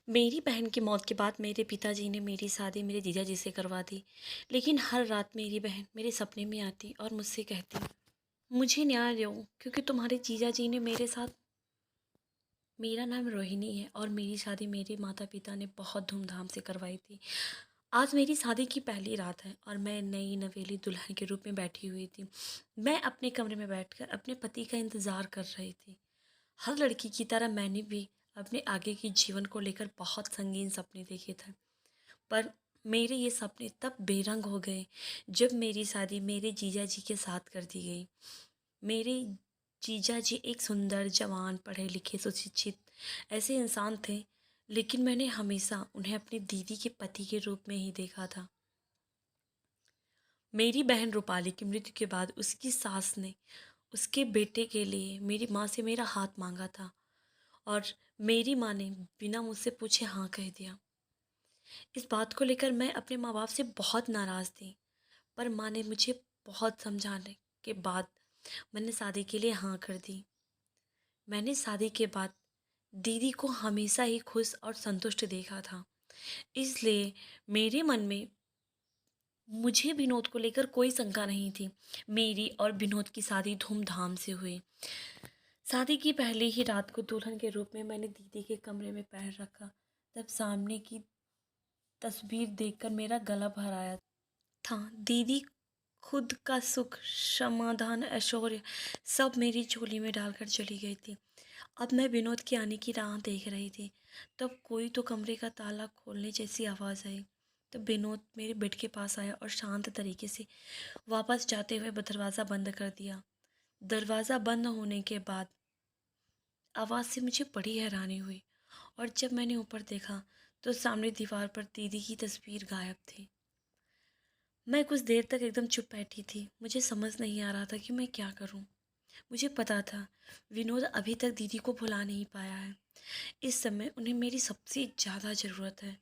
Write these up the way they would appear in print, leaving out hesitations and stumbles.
मेरी बहन की मौत के बाद मेरे पिताजी ने मेरी शादी मेरे जीजाजी से करवा दी। लेकिन हर रात मेरी बहन मेरे सपने में आती और मुझसे कहती, मुझे न्याय दो क्योंकि तुम्हारे जीजाजी ने मेरे साथ। मेरा नाम रोहिणी है और मेरी शादी मेरे माता पिता ने बहुत धूमधाम से करवाई थी। आज मेरी शादी की पहली रात है और मैं नई नवेली दुल्हन के रूप में बैठी हुई थी। मैं अपने कमरे में बैठकर अपने पति का इंतज़ार कर रही थी। हर लड़की की तरह मैंने भी अपने आगे के जीवन को लेकर बहुत संगीन सपने देखे थे। पर मेरे ये सपने तब बेरंग हो गए जब मेरी शादी मेरे जीजा जी के साथ कर दी गई। मेरे जीजा जी एक सुंदर, जवान, पढ़े लिखे, सुशिक्षित ऐसे इंसान थे, लेकिन मैंने हमेशा उन्हें अपनी दीदी के पति के रूप में ही देखा था। मेरी बहन रूपाली की मृत्यु के बाद उसकी सास ने उसके बेटे के लिए मेरी माँ से मेरा हाथ मांगा था और मेरी माँ ने बिना मुझसे पूछे हाँ कह दिया। इस बात को लेकर मैं अपने माँ बाप से बहुत नाराज़ थी, पर माँ ने मुझे बहुत समझाने के बाद मैंने शादी के लिए हाँ कर दी। मैंने शादी के बाद दीदी को हमेशा ही खुश और संतुष्ट देखा था, इसलिए मेरे मन में मुझे विनोद को लेकर कोई शंका नहीं थी। मेरी और विनोद की शादी धूमधाम से हुई। शादी की पहली ही रात को दुल्हन के रूप में मैंने दीदी के कमरे में पैर रखा, तब सामने की तस्वीर देखकर मेरा गला भर आया था। दीदी खुद का सुख, समाधान, ऐश्वर्य सब मेरी झोली में डालकर चली गई थी। अब मैं विनोद के आने की राह देख रही थी। तब कोई तो कमरे का ताला खोलने जैसी आवाज़ आई। तब विनोद मेरे बेड के पास आया और शांत तरीके से वापस जाते हुए दरवाज़ा बंद कर दिया। दरवाज़ा बंद होने के बाद आवाज़ से मुझे बड़ी हैरानी हुई और जब मैंने ऊपर देखा तो सामने दीवार पर दीदी की तस्वीर गायब थी। मैं कुछ देर तक एकदम चुप बैठी थी। मुझे समझ नहीं आ रहा था कि मैं क्या करूं। मुझे पता था विनोद अभी तक दीदी को भुला नहीं पाया है। इस समय उन्हें मेरी सबसे ज़्यादा ज़रूरत है।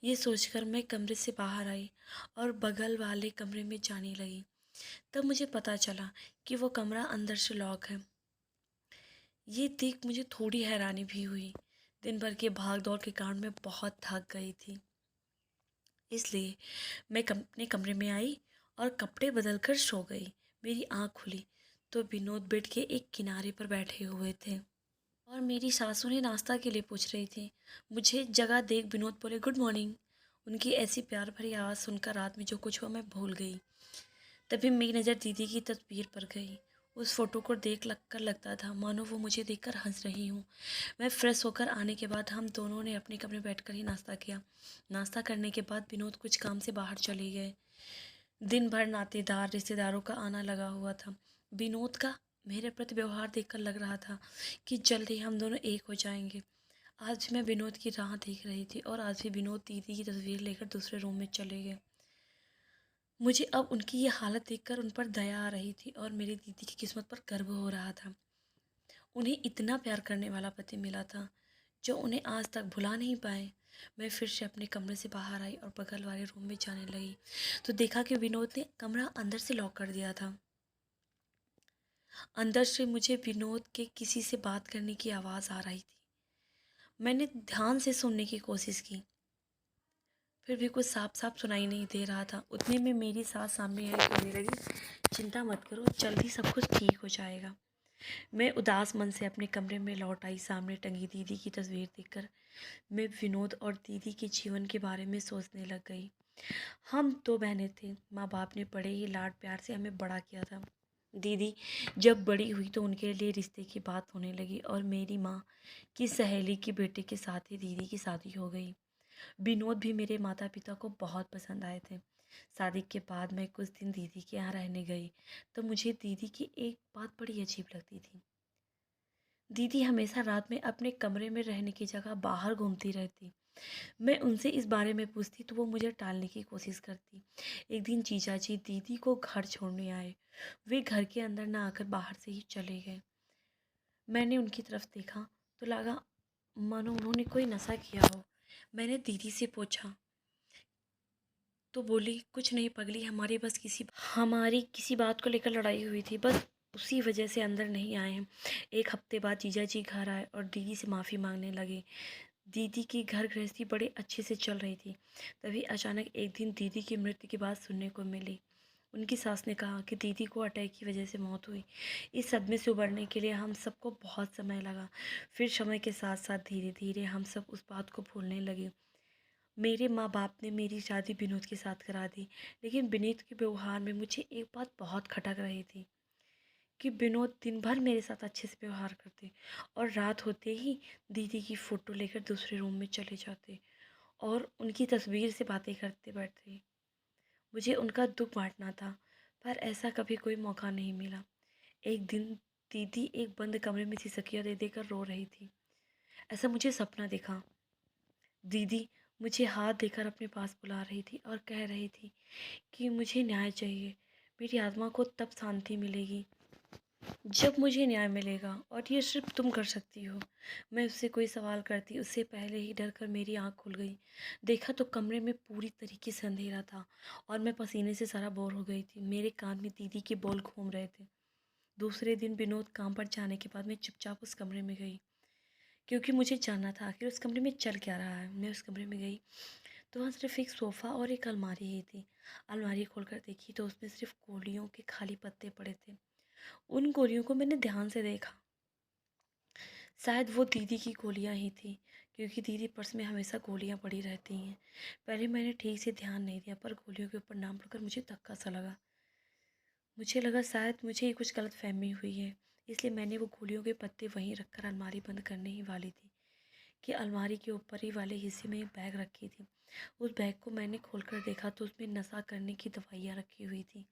ये सोचकर मैं कमरे से बाहर आई और बगल वाले कमरे में जाने लगी। तब मुझे पता चला कि वो कमरा अंदर से लॉक है। ये देख मुझे थोड़ी हैरानी भी हुई। दिन भर के भाग दौड़ के कारण मैं बहुत थक गई थी, इसलिए मैं अपने कमरे में आई और कपड़े बदलकर सो गई। मेरी आँख खुली तो विनोद बेड के एक किनारे पर बैठे हुए थे और मेरी सासू ने नाश्ता के लिए पूछ रही थी। मुझे जगह देख विनोद बोले, गुड मॉर्निंग। उनकी ऐसी प्यार भरी आवाज़ सुनकर रात में जो कुछ हुआ मैं भूल गई। तभी मेरी नज़र दीदी की तस्वीर पर गई। उस फोटो को देख लगता था मानो वो मुझे देखकर हंस रही हूँ। मैं फ्रेश होकर आने के बाद हम दोनों ने अपने कमरे में बैठकर ही नाश्ता किया। नाश्ता करने के बाद विनोद कुछ काम से बाहर चले गए। दिन भर नातेदार रिश्तेदारों का आना लगा हुआ था। विनोद का मेरे प्रति व्यवहार देखकर लग रहा था कि जल्द ही हम दोनों एक हो जाएंगे। आज मैं विनोद की राह देख रही थी और आज भी विनोद दीदी की तस्वीर लेकर दूसरे रूम में चले गए। मुझे अब उनकी ये हालत देखकर उन पर दया आ रही थी और मेरी दीदी की किस्मत पर गर्व हो रहा था। उन्हें इतना प्यार करने वाला पति मिला था जो उन्हें आज तक भुला नहीं पाए। मैं फिर से अपने कमरे से बाहर आई और बगल वाले रूम में जाने लगी तो देखा कि विनोद ने कमरा अंदर से लॉक कर दिया था। अंदर से मुझे विनोद के किसी से बात करने की आवाज़ आ रही थी। मैंने ध्यान से सुनने की कोशिश की, फिर भी कुछ साफ साफ सुनाई नहीं दे रहा था। उतने में मेरी सास सामने आई कहने लगी, चिंता मत करो, जल्दी सब कुछ ठीक हो जाएगा। मैं उदास मन से अपने कमरे में लौट आई। सामने टंगी दीदी की तस्वीर देखकर मैं विनोद और दीदी के जीवन के बारे में सोचने लग गई। हम दो बहनें थे। माँ बाप ने बड़े ही लाड प्यार से हमें बड़ा किया था। दीदी जब बड़ी हुई तो उनके लिए रिश्ते की बात होने लगी और मेरी माँ की सहेली के बेटे के साथ ही दीदी की शादी हो गई। विनोद भी मेरे माता पिता को बहुत पसंद आए थे। शादी के बाद मैं कुछ दिन दीदी के यहाँ रहने गई तो मुझे दीदी की एक बात बड़ी अजीब लगती थी। दीदी हमेशा रात में अपने कमरे में रहने की जगह बाहर घूमती रहती। मैं उनसे इस बारे में पूछती तो वो मुझे टालने की कोशिश करती। एक दिन जीजा जी दीदी को घर छोड़ने आए। वे घर के अंदर ना आकर बाहर से ही चले गए। मैंने उनकी तरफ देखा तो लगा मानो उन्होंने कोई नशा किया हो। मैंने दीदी से पूछा तो बोली, कुछ नहीं पगली, हमारी किसी बात को लेकर लड़ाई हुई थी, बस उसी वजह से अंदर नहीं आए हैं। एक हफ्ते बाद जीजा जी घर आए और दीदी से माफ़ी मांगने लगे। दीदी की घर गृहस्थी बड़े अच्छे से चल रही थी। तभी अचानक एक दिन दीदी की मृत्यु की बात सुनने को मिली। उनकी सास ने कहा कि दीदी को अटैक की वजह से मौत हुई। इस सदमे से उबरने के लिए हम सबको बहुत समय लगा। फिर समय के साथ साथ धीरे धीरे हम सब उस बात को भूलने लगे। मेरे माँ बाप ने मेरी शादी विनोद के साथ करा दी, लेकिन विनीत के व्यवहार में मुझे एक बात बहुत खटक रही थी कि विनोद दिन भर मेरे साथ अच्छे से व्यवहार करते और रात होते ही दीदी की फ़ोटो लेकर दूसरे रूम में चले जाते और उनकी तस्वीर से बातें करते बैठते। मुझे उनका दुख बांटना था, पर ऐसा कभी कोई मौका नहीं मिला। एक दिन दीदी एक बंद कमरे में सिसकियाँ दे देकर रो रही थी। ऐसा मुझे सपना दिखा। दीदी मुझे हाथ देकर अपने पास बुला रही थी और कह रही थी कि मुझे न्याय चाहिए। मेरी आत्मा को तब शांति मिलेगी जब मुझे न्याय मिलेगा, और ये सिर्फ तुम कर सकती हो। मैं उससे कोई सवाल करती उससे पहले ही डर कर मेरी आँख खुल गई। देखा तो कमरे में पूरी तरीके से अंधेरा था और मैं पसीने से सारा बोर हो गई थी। मेरे कान में दीदी के बोल घूम रहे थे। दूसरे दिन विनोद काम पर जाने के बाद मैं चुपचाप उस कमरे में गई, क्योंकि मुझे जानना था आखिर उस कमरे में चल क्या रहा है। मैं उस कमरे में गई तो वहाँ सिर्फ एक सोफ़ा और एक अलमारी ही थी। अलमारी खोलकर देखी तो उसमें सिर्फ गोलियों के खाली पत्ते पड़े थे। उन गोलियों को मैंने ध्यान से देखा। शायद वो दीदी की गोलियां ही थी, क्योंकि दीदी पर्स में हमेशा गोलियां पड़ी रहती हैं। पहले मैंने ठीक से ध्यान नहीं दिया, पर गोलियों के ऊपर नाम पढ़कर मुझे धक्का सा लगा। मुझे लगा शायद मुझे ही कुछ गलतफहमी हुई है, इसलिए मैंने वो गोलियों के पत्ते वहीं रखकर अलमारी बंद करने ही वाली थी कि अलमारी के ऊपर ही वाले हिस्से में एक बैग रखी थी। उस बैग को मैंने खोलकर देखा तो उसमें नशा करने की दवाइयाँ रखी हुई थी।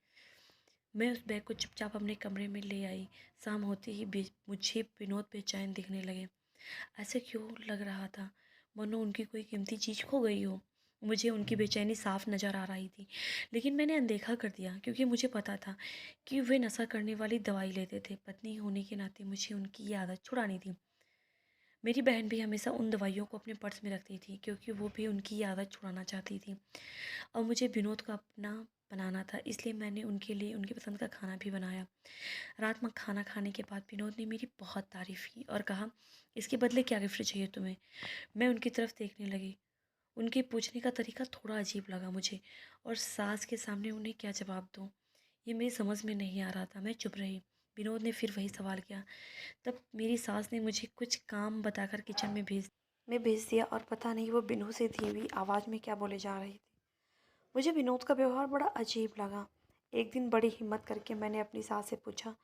मैं उस बैग को चुपचाप अपने कमरे में ले आई। शाम होते ही मुझे विनोद बेचैन दिखने लगे। ऐसे क्यों लग रहा था मानो उनकी कोई कीमती चीज़ खो गई हो। मुझे उनकी बेचैनी साफ नज़र आ रही थी, लेकिन मैंने अनदेखा कर दिया, क्योंकि मुझे पता था कि वे नशा करने वाली दवाई लेते थे। पत्नी होने के नाते मुझे उनकी ये आदत छुड़ानी थी। मेरी बहन भी हमेशा उन दवाइयों को अपने पर्स में रखती थी, क्योंकि वो भी उनकी ये आदत छुड़ाना चाहती थी। और मुझे विनोद को अपना बनाना था, इसलिए मैंने उनके लिए उनकी पसंद का खाना भी बनाया। रात में खाना खाने के बाद विनोद ने मेरी बहुत तारीफ़ की और कहा, इसके बदले क्या गिफ्ट चाहिए तुम्हें। मैं उनकी तरफ देखने लगी। उनके पूछने का तरीका थोड़ा अजीब लगा मुझे, और सास के सामने उन्हें क्या जवाब दूँ, ये मेरी समझ में नहीं आ रहा था। मैं चुप रही। विनोद ने फिर वही सवाल किया। तब मेरी सास ने मुझे कुछ काम बताकर किचन में भेज दिया, और पता नहीं वो बिनू से धीमी आवाज़ में क्या बोले जा रही थी। मुझे विनोद का व्यवहार बड़ा अजीब लगा। एक दिन बड़ी हिम्मत करके मैंने अपनी सास से पूछा,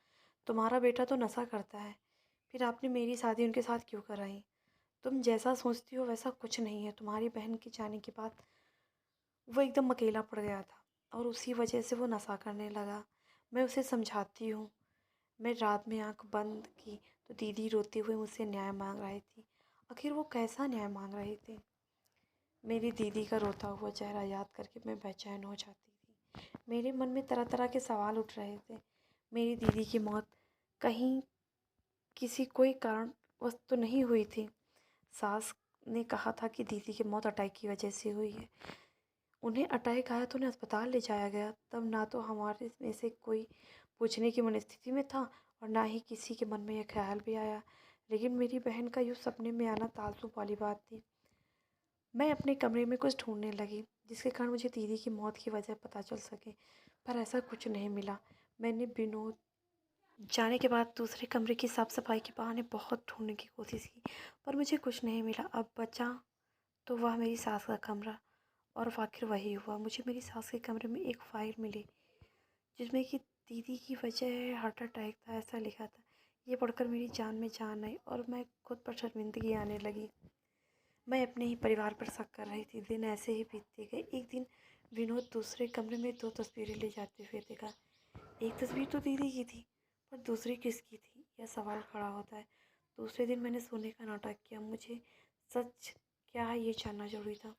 तुम्हारा बेटा तो नशा करता है, फिर आपने मेरी शादी उनके साथ क्यों कराई। तुम जैसा सोचती हो वैसा कुछ नहीं है। तुम्हारी बहन के जाने के बाद वो एकदम अकेला पड़ गया था, और उसी वजह से वो नशा करने लगा। मैं उसे समझाती हूँ। मैं रात में आंख बंद की तो दीदी रोते हुए मुझसे न्याय मांग रही थी। आखिर वो कैसा न्याय मांग रहे थे। मेरी दीदी का रोता हुआ चेहरा याद करके मैं बेचैन हो जाती थी। मेरे मन में तरह तरह के सवाल उठ रहे थे। मेरी दीदी की मौत कहीं किसी कोई कारणवश तो नहीं हुई थी। सास ने कहा था कि दीदी की मौत अटैक की वजह से हुई है। उन्हें अटैक आया तो उन्हें अस्पताल ले जाया गया। तब ना तो हमारे में से कोई पूछने की मनस्थिति में था, और ना ही किसी के मन में यह ख्याल भी आया। लेकिन मेरी बहन का यूँ सपने में आना ताज्जुब वाली बात थी। मैं अपने कमरे में कुछ ढूंढने लगी, जिसके कारण मुझे दीदी की मौत की वजह पता चल सके, पर ऐसा कुछ नहीं मिला। मैंने विनोद जाने के बाद दूसरे कमरे की साफ़ सफाई के बहाने बहुत ढूंढने की कोशिश की, पर मुझे कुछ नहीं मिला। अब बचा तो वह मेरी सास का कमरा, और आखिर वही हुआ। मुझे मेरी सास के कमरे में एक फ़ाइल मिली, जिसमें कि दीदी की वजह हार्ट अटैक था, ऐसा लिखा था। ये पढ़कर मेरी जान में जान आई, और मैं खुद पर शर्मिंदगी आने लगी। मैं अपने ही परिवार पर शक कर रही थी। दिन ऐसे ही बीतते गए। एक दिन विनोद दूसरे कमरे में दो तस्वीरें ले जाते हुए देखा। एक तस्वीर तो दीदी की थी, पर दूसरी किसकी थी, यह सवाल खड़ा होता है। दूसरे दिन मैंने सोने का नाटक किया। मुझे सच क्या है ये जानना जरूरी था।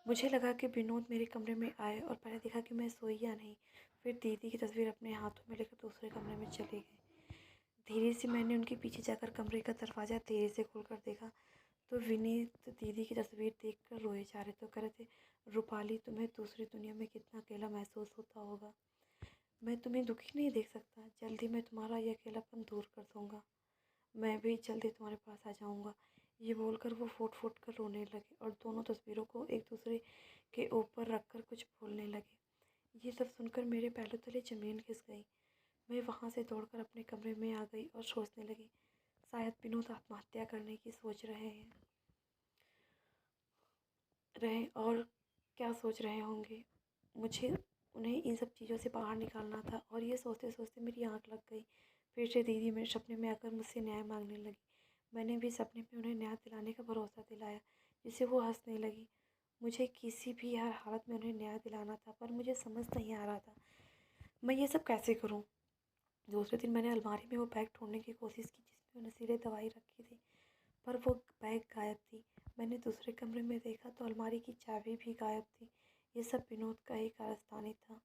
मुझे लगा कि विनोद मेरे कमरे में आए और पहले देखा कि मैं सोई या नहीं। फिर दीदी की तस्वीर अपने हाथों में लेकर दूसरे कमरे में चले गए। धीरे से मैंने उनके पीछे जाकर कमरे का दरवाज़ा धीरे से खोलकर देखा, तो विनीत दीदी की तस्वीर देखकर रोए जा रहे थे। कह रहे थे, रूपाली तुम्हें दूसरी दुनिया में कितना अकेला महसूस होता होगा। मैं तुम्हें दुखी नहीं देख सकता। जल्दी मैं तुम्हारा ये अकेलापन दूर कर दूँगा। मैं भी जल्दी तुम्हारे पास आ जाऊँगा। ये बोलकर वो फूट फूट कर रोने लगे और दोनों तस्वीरों को एक दूसरे के ऊपर रखकर कुछ बोलने लगे। ये सब सुनकर मेरे पैरों तले ज़मीन खिसक गई। मैं वहाँ से दौड़कर अपने कमरे में आ गई और सोचने लगी, शायद विनोद आत्महत्या करने की सोच रहे और क्या सोच रहे होंगे। मुझे उन्हें इन सब चीज़ों से बाहर निकालना था और ये सोचते-सोचते मेरी आँख लग गई। फिर से दीदी मेरे सपने में आकर मुझसे न्याय माँगने लगी। मैंने भी सपने में उन्हें न्याय दिलाने का भरोसा दिलाया, जिससे वो हँसने लगी। मुझे किसी भी हर हालत में उन्हें न्याय दिलाना था, पर मुझे समझ नहीं आ रहा था, मैं ये सब कैसे करूँ? दूसरे दिन मैंने अलमारी में वो बैग ढूँढने की कोशिश की जिसमें नशीली दवाई रखी थी, पर वो बैग गायब थी। मैंने दूसरे कमरे में देखा तो अलमारी की चाबी भी गायब थी। ये सब विनोद का ही कारस्तानी था।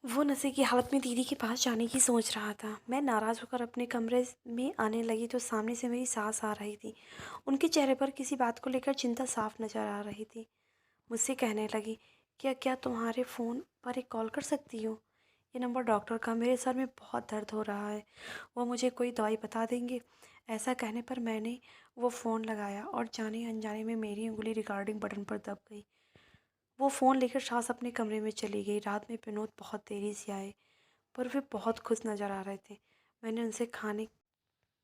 वो नशे की हालत में दीदी के पास जाने की सोच रहा था। मैं नाराज़ होकर अपने कमरे में आने लगी तो सामने से मेरी सास आ रही थी। उनके चेहरे पर किसी बात को लेकर चिंता साफ नज़र आ रही थी। मुझसे कहने लगी, क्या क्या तुम्हारे फ़ोन पर एक कॉल कर सकती हो? ये नंबर डॉक्टर का, मेरे सर में बहुत दर्द हो रहा है, वो मुझे कोई दवाई बता देंगे? ऐसा कहने पर मैंने वो फ़ोन लगाया और जाने अनजाने में मेरी उंगली रिकॉर्डिंग बटन पर दब गई। वो फ़ोन लेकर सास अपने कमरे में चली गई। रात में विनोद बहुत देरी से आए, पर वे बहुत खुश नज़र आ रहे थे। मैंने उनसे खाने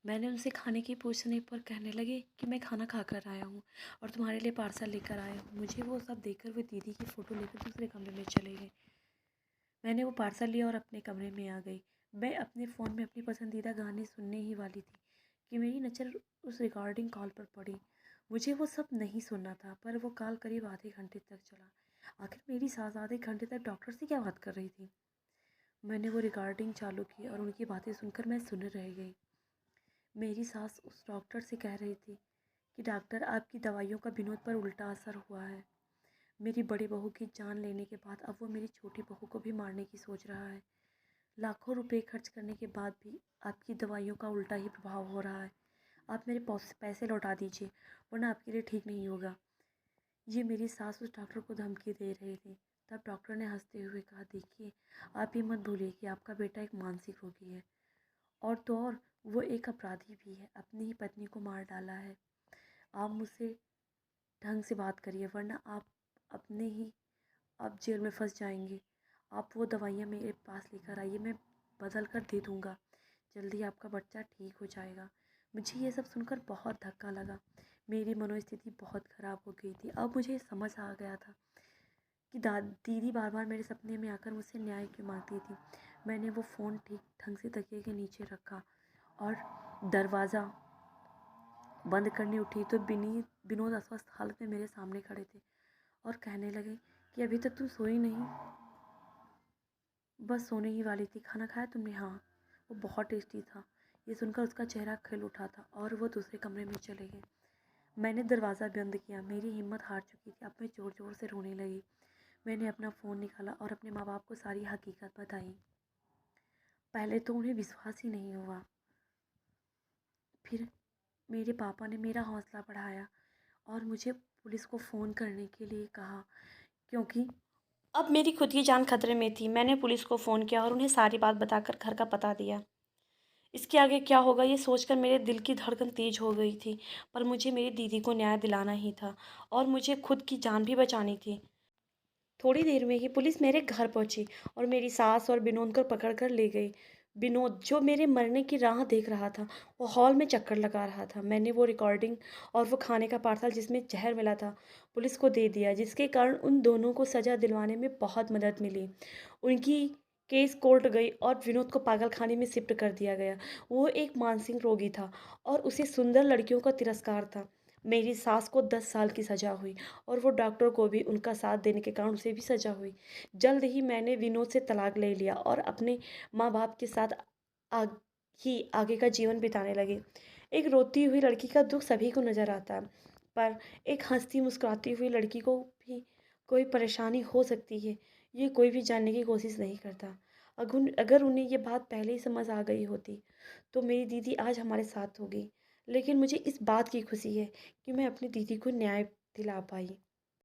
मैंने उनसे खाने की पूछने पर कहने लगे कि मैं खाना खा कर आया हूँ और तुम्हारे लिए पार्सल लेकर आया हूँ। मुझे वो सब देखकर वे दीदी की फ़ोटो लेकर दूसरे कमरे में चले गए। मैंने वो पार्सल लिया और अपने कमरे में आ गई। मैं अपने फ़ोन में अपनी पसंदीदा गाने सुनने ही वाली थी कि मेरी नज़र उस रिकॉर्डिंग कॉल पर पड़ी। मुझे वो सब नहीं सुनना था, पर वो कॉल करीब आधे घंटे तक चला। आखिर मेरी सास आधे घंटे तक डॉक्टर से क्या बात कर रही थी? मैंने वो रिकॉर्डिंग चालू की और उनकी बातें सुनकर मैं सुन रह गई। मेरी सास उस डॉक्टर से कह रही थी कि डॉक्टर, आपकी दवाइयों का विनोद पर उल्टा असर हुआ है। मेरी बड़ी बहू की जान लेने के बाद अब वो मेरी छोटी बहू को भी मारने की सोच रहा है। लाखों रुपए खर्च करने के बाद भी आपकी दवाइयों का उल्टा ही प्रभाव हो रहा है। आप मेरे पैसे लौटा दीजिए, वरना आपके लिए ठीक नहीं होगा। ये मेरी सास उस डॉक्टर को धमकी दे रही थी। तब डॉक्टर ने हंसते हुए कहा, देखिए, आप ये मत भूलिए कि आपका बेटा एक मानसिक रोगी है, और तो और वो एक अपराधी भी है। अपनी ही पत्नी को मार डाला है। आप मुझसे ढंग से बात करिए, वरना आप अपने ही आप जेल में फंस जाएंगे। आप वो दवाइयाँ मेरे पास लेकर आइए, मैं बदल कर दे दूँगा। जल्दी आपका बच्चा ठीक हो जाएगा। मुझे ये सब सुनकर बहुत धक्का लगा। मेरी मनोस्थिति बहुत ख़राब हो गई थी। अब मुझे समझ आ गया था कि दीदी बार बार मेरे सपने में आकर मुझसे न्याय क्यों मांगती थी। मैंने वो फ़ोन ठीक ढंग से तकिए के नीचे रखा और दरवाज़ा बंद करने उठी तो विनोद अस्वस्थ हालत में मेरे सामने खड़े थे और कहने लगे कि अभी तक तुम सोई नहीं? बस सोने ही वाली थी। खाना खाया तुमने? हाँ, वो बहुत टेस्टी था। ये सुनकर उसका चेहरा खिल उठा था और वो दूसरे कमरे में चले गए। मैंने दरवाज़ा बंद किया। मेरी हिम्मत हार चुकी थी। अब मैं ज़ोर ज़ोर से रोने लगी। मैंने अपना फ़ोन निकाला और अपने माँ बाप को सारी हकीकत बताई। पहले तो उन्हें विश्वास ही नहीं हुआ। फिर मेरे पापा ने मेरा हौसला बढ़ाया और मुझे पुलिस को फ़ोन करने के लिए कहा, क्योंकि अब मेरी खुद की जान खतरे में थी। मैंने पुलिस को फ़ोन किया और उन्हें सारी बात बताकर घर का पता दिया। इसके आगे क्या होगा ये सोचकर मेरे दिल की धड़कन तेज़ हो गई थी, पर मुझे मेरी दीदी को न्याय दिलाना ही था और मुझे खुद की जान भी बचानी थी। थोड़ी देर में ही पुलिस मेरे घर पहुंची और मेरी सास और विनोद को पकड़ कर ले गई। विनोद, जो मेरे मरने की राह देख रहा था, वो हॉल में चक्कर लगा रहा था। मैंने वो रिकॉर्डिंग और वो खाने का पार्सल जिसमें जहर मिला था पुलिस को दे दिया, जिसके कारण उन दोनों को सज़ा दिलवाने में बहुत मदद मिली। उनकी केस कोर्ट गई और विनोद को पागल खाने में शिफ्ट कर दिया गया। वो एक मानसिक रोगी था और उसे सुंदर लड़कियों का तिरस्कार था। मेरी सास को 10 साल की सज़ा हुई और वो डॉक्टर को भी उनका साथ देने के कारण उसे भी सज़ा हुई। जल्द ही मैंने विनोद से तलाक ले लिया और अपने माँ बाप के साथ आग आगे का जीवन बिताने लगे। एक रोती हुई लड़की का दुख सभी को नज़र आता है, पर एक हंसती मुस्कुराती हुई लड़की को भी कोई परेशानी हो सकती है, ये कोई भी जानने की कोशिश नहीं करता। अगर उन्हें ये बात पहले ही समझ आ गई होती तो मेरी दीदी आज हमारे साथ होगी। लेकिन मुझे इस बात की खुशी है कि मैं अपनी दीदी को न्याय दिला पाई।